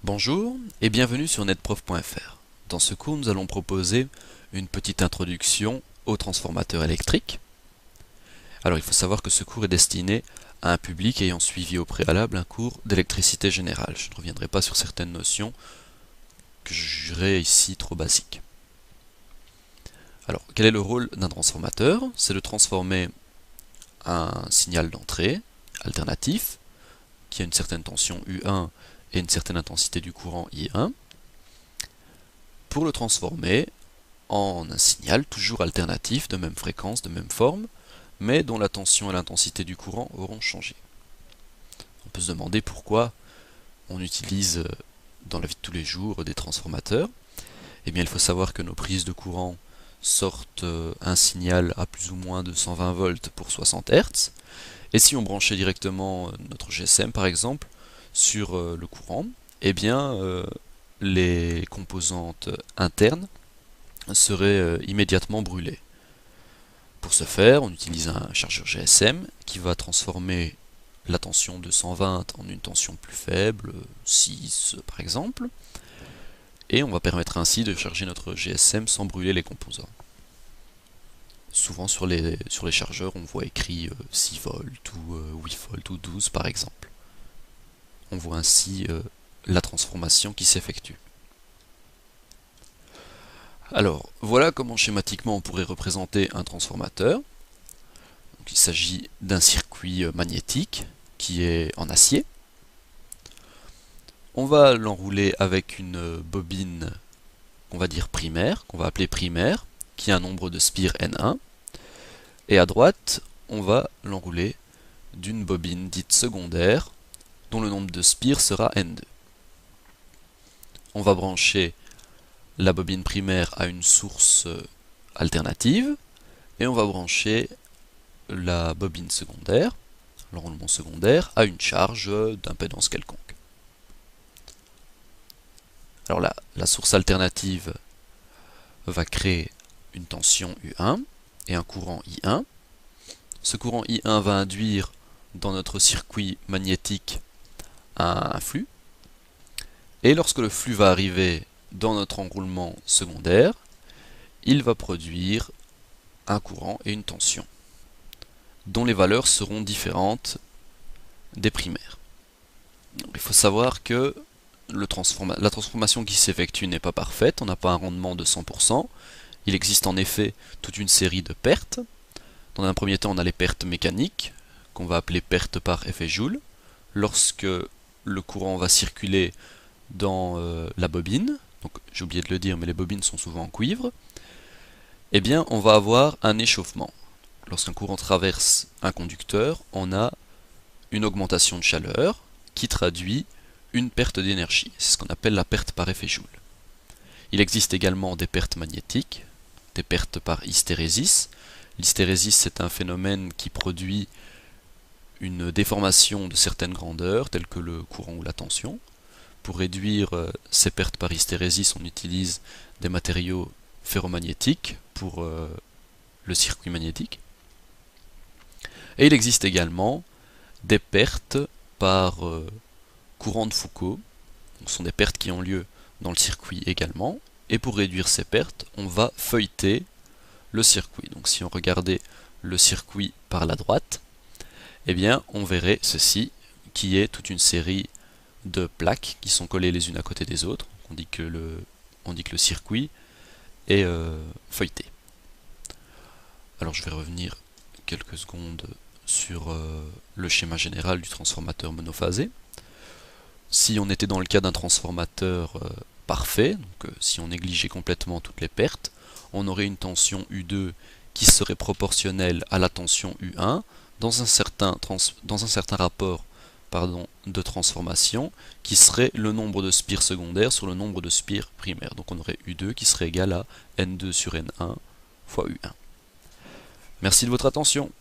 Bonjour et bienvenue sur netprof.fr. Dans ce cours, nous allons proposer une petite introduction aux transformateurs électriques. Alors, il faut savoir que ce cours est destiné à un public ayant suivi au préalable un cours d'électricité générale. Je ne reviendrai pas sur certaines notions que je jugerais ici trop basiques. Alors, quel est le rôle d'un transformateur? C'est de transformer un signal d'entrée alternatif qui a une certaine tension U1 et une certaine intensité du courant I1 pour le transformer en un signal toujours alternatif, de même fréquence, de même forme, mais dont la tension et l'intensité du courant auront changé. On peut se demander pourquoi on utilise dans la vie de tous les jours des transformateurs. Eh bien, il faut savoir que nos prises de courant sortent un signal à plus ou moins de 120 volts pour 60 Hz, et si on branchait directement notre GSM par exemple sur le courant, eh bien les composantes internes seraient immédiatement brûlées. Pour ce faire, on utilise un chargeur GSM qui va transformer la tension de 120 en une tension plus faible, 6 par exemple, et on va permettre ainsi de charger notre GSM sans brûler les composants. Souvent sur les chargeurs, on voit écrit 6 volts ou 8 volts ou 12 par exemple. On voit ainsi la transformation qui s'effectue. Alors, voilà comment schématiquement on pourrait représenter un transformateur. Donc, il s'agit d'un circuit magnétique qui est en acier. On va l'enrouler avec une bobine qu'on va dire primaire, qu'on va appeler primaire, qui a un nombre de spires N1. Et à droite, on va l'enrouler d'une bobine dite secondaire, dont le nombre de spires sera N2. On va brancher la bobine primaire à une source alternative, et on va brancher la bobine secondaire, l'enroulement secondaire, à une charge d'impédance quelconque. Alors là, la source alternative va créer une tension U1 et un courant I1. Ce courant I1 va induire dans notre circuit magnétique un flux. Et lorsque le flux va arriver dans notre enroulement secondaire, il va produire un courant et une tension, dont les valeurs seront différentes des primaires. Donc, il faut savoir que la transformation qui s'effectue n'est pas parfaite, on n'a pas un rendement de 100%. Il existe en effet toute une série de pertes. Dans un premier temps, on a les pertes mécaniques, qu'on va appeler pertes par effet Joule. Lorsque le courant va circuler dans la bobine, donc j'ai oublié de le dire, mais les bobines sont souvent en cuivre, eh bien on va avoir un échauffement. Lorsqu'un courant traverse un conducteur, on a une augmentation de chaleur qui traduit une perte d'énergie. C'est ce qu'on appelle la perte par effet Joule. Il existe également des pertes magnétiques, des pertes par hystérésis. L'hystérésis, c'est un phénomène qui produit une déformation de certaines grandeurs, telles que le courant ou la tension. Pour réduire ces pertes par hystérésis, on utilise des matériaux ferromagnétiques pour le circuit magnétique. Et il existe également des pertes par courant de Foucault. Donc, ce sont des pertes qui ont lieu dans le circuit également. Et pour réduire ces pertes, on va feuilleter le circuit. Donc si on regardait le circuit par la droite, eh bien on verrait ceci, qui est toute une série de plaques qui sont collées les unes à côté des autres. On dit que le circuit est feuilleté. Alors je vais revenir quelques secondes sur le schéma général du transformateur monophasé. Si on était dans le cas d'un transformateur parfait, donc si on négligeait complètement toutes les pertes, on aurait une tension U2 qui serait proportionnelle à la tension U1 dans un certain rapport de transformation qui serait le nombre de spires secondaires sur le nombre de spires primaires. Donc on aurait U2 qui serait égal à N2 sur N1 fois U1. Merci de votre attention.